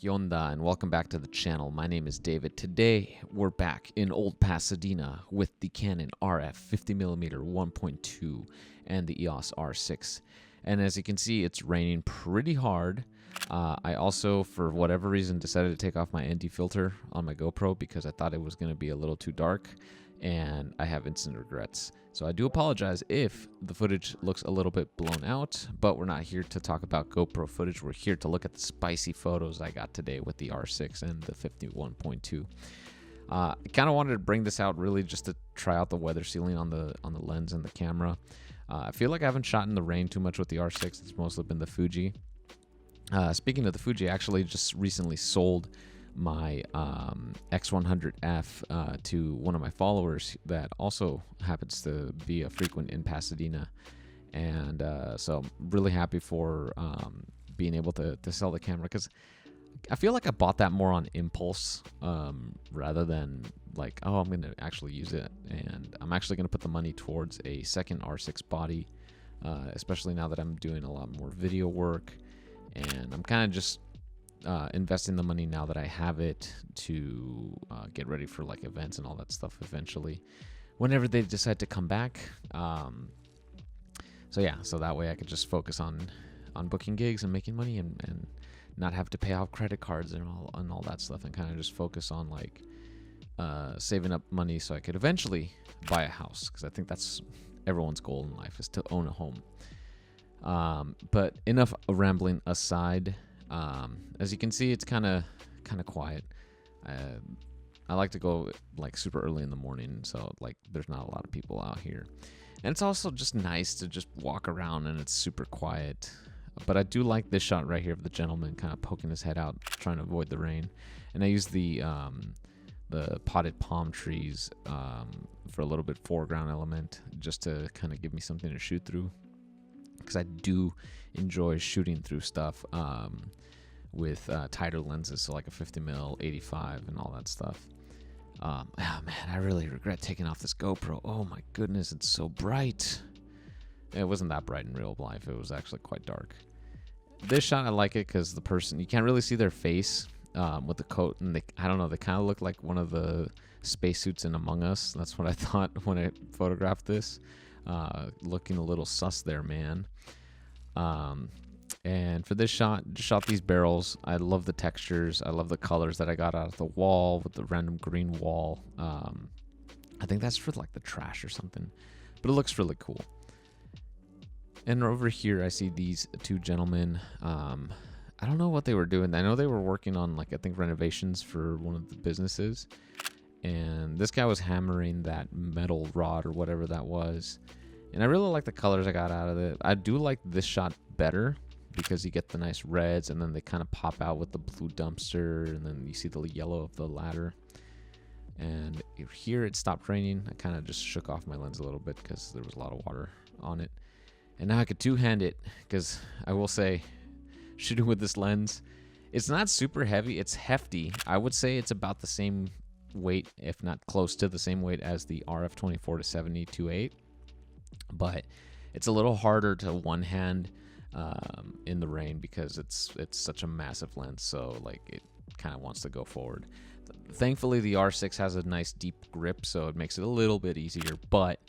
Yonda, and welcome back to the channel. My name is David. Today we're back in Old Pasadena with the Canon RF 50mm 1.2 and the EOS R6. And as you can see, it's raining pretty hard. I also, for whatever reason, decided to take off my ND filter on my GoPro because I thought it was going to be a little too dark, and I have instant regrets. So I do apologize if the footage looks a little bit blown out, but we're not here to talk about GoPro footage. We're here to look at the spicy photos I got today with the R6 and the 51.2. I kind of wanted to bring this out really just to try out the weather sealing on the lens and the camera. I feel like I haven't shot in the rain too much with the R6. It's mostly been the Fuji. Speaking of the Fuji, I actually just recently sold my X100F to one of my followers that also happens to be a frequent in Pasadena, and so I'm really happy for being able to sell the camera, because I feel like I bought that more on impulse rather than like, oh, I'm gonna actually use it. And I'm actually gonna put the money towards a second R6 body, especially now that I'm doing a lot more video work, and I'm kind of just investing the money now that I have it to get ready for like events and all that stuff eventually, whenever they decide to come back. So yeah, so that way I could just focus on booking gigs and making money, and not have to pay off credit cards and all that stuff, and kind of just focus on like saving up money so I could eventually buy a house, because I think that's everyone's goal in life, is to own a home. But enough rambling aside. As you can see, it's kind of quiet. I like to go like super early in the morning, so like there's not a lot of people out here, and it's also just nice to just walk around and it's super quiet. But I do like this shot right here of the gentleman kind of poking his head out, trying to avoid the rain. And I use the potted palm trees for a little bit foreground element, just to kind of give me something to shoot through, because I do enjoy shooting through stuff with tighter lenses, so like a 50mm 85 and all that stuff. Oh man, I really regret taking off this GoPro. Oh my goodness, it's so bright. It wasn't that bright in real life. It was actually quite dark. This shot, I like it because the person, you can't really see their face with the coat, and I don't know, they kind of look like one of the spacesuits in Among Us. That's what I thought when I photographed this. Looking a little sus there, man. And for this shot, just shot these barrels. I love the textures. I love the colors that I got out of the wall with the random green wall. I think that's for like the trash or something, but it looks really cool. And over here, I see these two gentlemen. I don't know what they were doing. I know they were working on, like, I think renovations for one of the businesses. And this guy was hammering that metal rod or whatever that was. And I really like the colors I got out of it. I do like this shot better because you get the nice reds, and then they kind of pop out with the blue dumpster, and then you see the yellow of the ladder. And here it stopped raining. I kind of just shook off my lens a little bit because there was a lot of water on it. And now I could two-hand it, because I will say, shooting with this lens, it's not super heavy. It's hefty. I would say it's about the same weight, if not close to the same weight, as the RF 24-70 2.8. But it's a little harder to one-hand in the rain because it's such a massive lens. So like it kind of wants to go forward. Thankfully, the R6 has a nice deep grip, so it makes it a little bit easier. But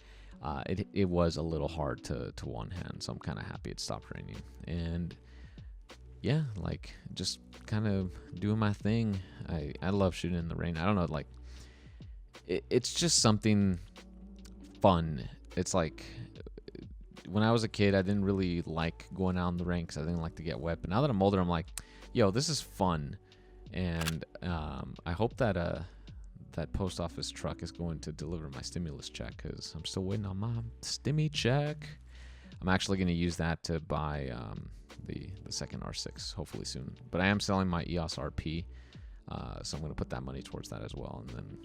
it was a little hard to one hand, so I'm kind of happy it stopped raining. And yeah, like just kind of doing my thing. I love shooting in the rain. I don't know, like it's just something fun. It's like when I was a kid, I didn't really like going out in the rain because I didn't like to get wet. But now that I'm older, I'm like, yo, this is fun. And I hope that that post office truck is going to deliver my stimulus check, because I'm still waiting on my stimmy check. I'm actually going to use that to buy the second R6 hopefully soon. But I am selling my EOS RP, so I'm going to put that money towards that as well, and then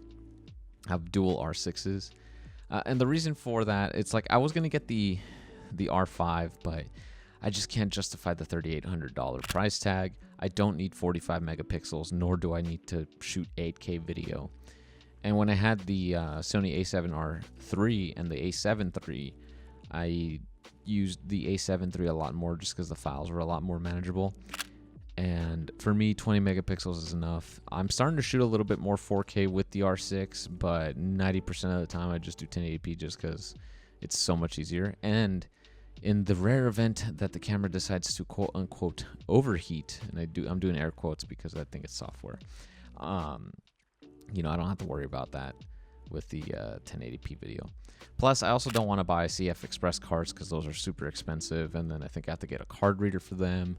have dual R6s. And the reason for that, it's like I was going to get the R5, but I just can't justify the $3,800 price tag. I don't need 45 megapixels, nor do I need to shoot 8K video. And when I had the Sony a7R III and the a7 III, I used the a7 III a lot more just because the files were a lot more manageable. And for me, 20 megapixels is enough. I'm starting to shoot a little bit more 4K with the R6, but 90% of the time I just do 1080p just because it's so much easier. And in the rare event that the camera decides to quote unquote overheat, and I'm doing air quotes because I think it's software, you know, I don't have to worry about that with the 1080p video. Plus, I also don't want to buy CF Express cards because those are super expensive, and then I think I have to get a card reader for them.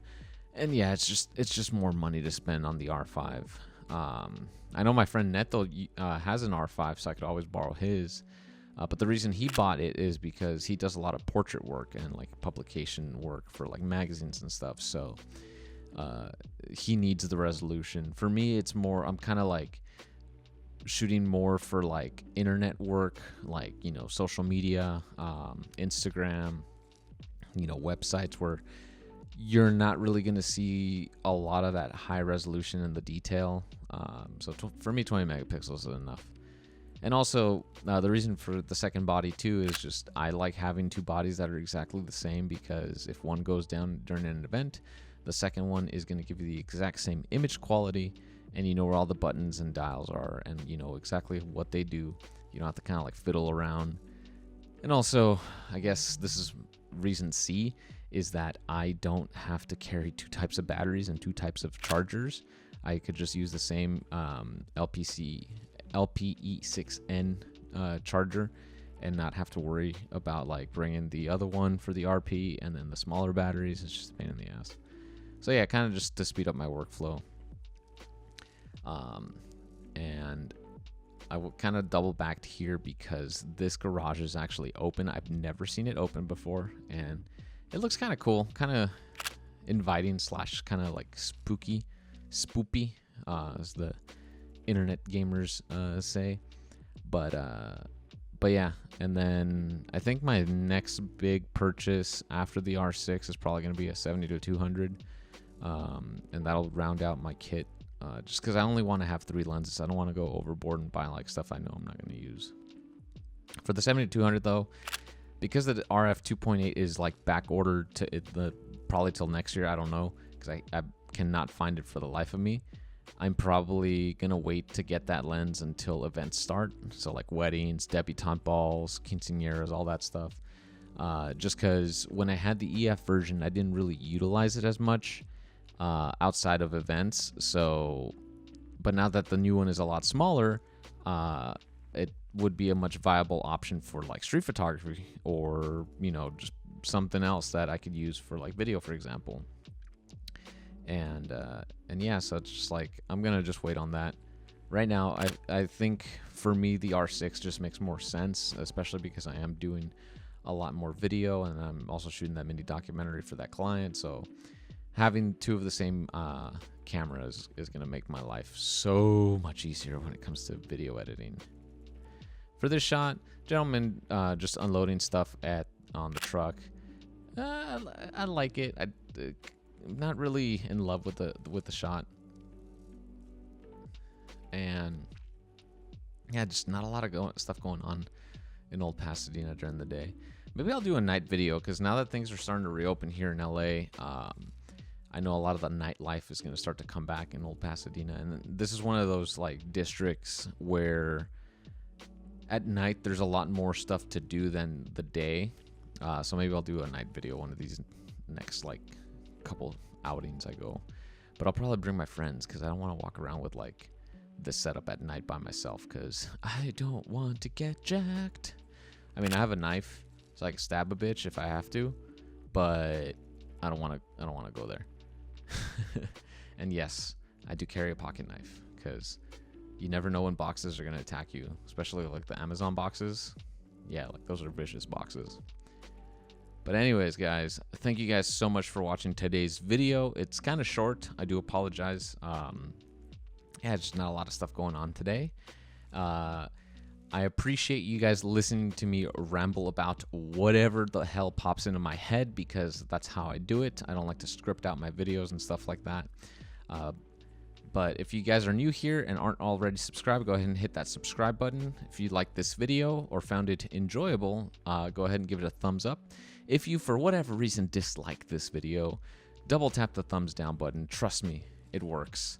And yeah, it's just more money to spend on the R5. I know my friend Neto has an R5, so I could always borrow his. But the reason he bought it is because he does a lot of portrait work and like publication work for like magazines and stuff. So he needs the resolution. For me, it's more, I'm kind of like shooting more for like internet work, like, you know, social media, Instagram, you know, websites where you're not really going to see a lot of that high resolution in the detail. So for me, 20 megapixels is enough. And also, the reason for the second body too is just I like having two bodies that are exactly the same, because if one goes down during an event, the second one is going to give you the exact same image quality, and you know where all the buttons and dials are, and you know exactly what they do. You don't have to kind of like fiddle around. And also, I guess this is reason C, is that I don't have to carry two types of batteries and two types of chargers. I could just use the same LPE6N charger and not have to worry about like bringing the other one for the RP and then the smaller batteries. It's just a pain in the ass. So yeah, kind of just to speed up my workflow. And I will kind of double back here because this garage is actually open. I've never seen it open before, and it looks kind of cool, kind of inviting / kind of like spoopy, as the internet gamers say. But yeah, and then I think my next big purchase after the R6 is probably going to be a 70-200, and that'll round out my kit. Just because I only want to have 3 lenses. I don't want to go overboard and buy like stuff I know I'm not going to use. For the 70-200 though, because the RF 2.8 is like back ordered to probably till next year, I don't know, because I cannot find it for the life of me. I'm probably going to wait to get that lens until events start. So like weddings, debutante balls, quinceañeras, all that stuff. Just because when I had the EF version, I didn't really utilize it as much outside of events. So, but now that the new one is a lot smaller, it would be a much viable option for like street photography, or, you know, just something else that I could use for like video, for example. And yeah, so it's just like, I'm going to just wait on that. Right now, I think for me, the R6 just makes more sense, especially because I am doing a lot more video, and I'm also shooting that mini documentary for that client. So having two of the same cameras is going to make my life so much easier when it comes to video editing. For this shot, gentleman just unloading stuff on the truck. I like it. I'm not really in love with the shot. And yeah, just not a lot of stuff going on in old Pasadena during the day. Maybe I'll do a night video, because now that things are starting to reopen here in LA, I know a lot of the nightlife is going to start to come back in old Pasadena. And this is one of those like districts where at night there's a lot more stuff to do than the day. So maybe I'll do a night video one of these next like couple outings I go. But I'll probably bring my friends, because I don't want to walk around with like this setup at night by myself, because I don't want to get jacked. I mean, I have a knife, so I can stab a bitch if I have to, but I don't want to go there. And yes, I do carry a pocket knife, because you never know when boxes are going to attack you, especially like the Amazon boxes. Yeah, like those are vicious boxes. But anyways, guys, thank you guys so much for watching today's video. It's kind of short. I do apologize. Yeah, just not a lot of stuff going on today. I appreciate you guys listening to me ramble about whatever the hell pops into my head, because that's how I do it. I don't like to script out my videos and stuff like that. But if you guys are new here and aren't already subscribed, go ahead and hit that subscribe button. If you liked this video or found it enjoyable, go ahead and give it a thumbs up. If you, for whatever reason, dislike this video, double tap the thumbs down button. Trust me, it works.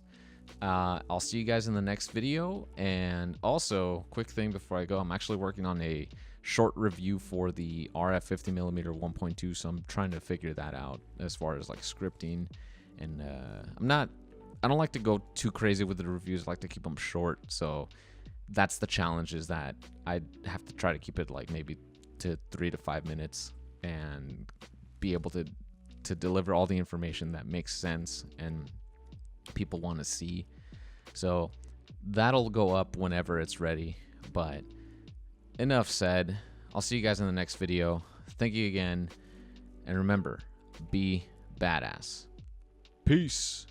I'll see you guys in the next video. And also, quick thing before I go, I'm actually working on a short review for the RF 50mm 1.2, so I'm trying to figure that out as far as like scripting. And I don't like to go too crazy with the reviews. I like to keep them short. So that's the challenge, is that I have to try to keep it like maybe to 3 to 5 minutes and be able to deliver all the information that makes sense and people want to see. So that'll go up whenever it's ready. But enough said. I'll see you guys in the next video. Thank you again. And remember, be badass. Peace.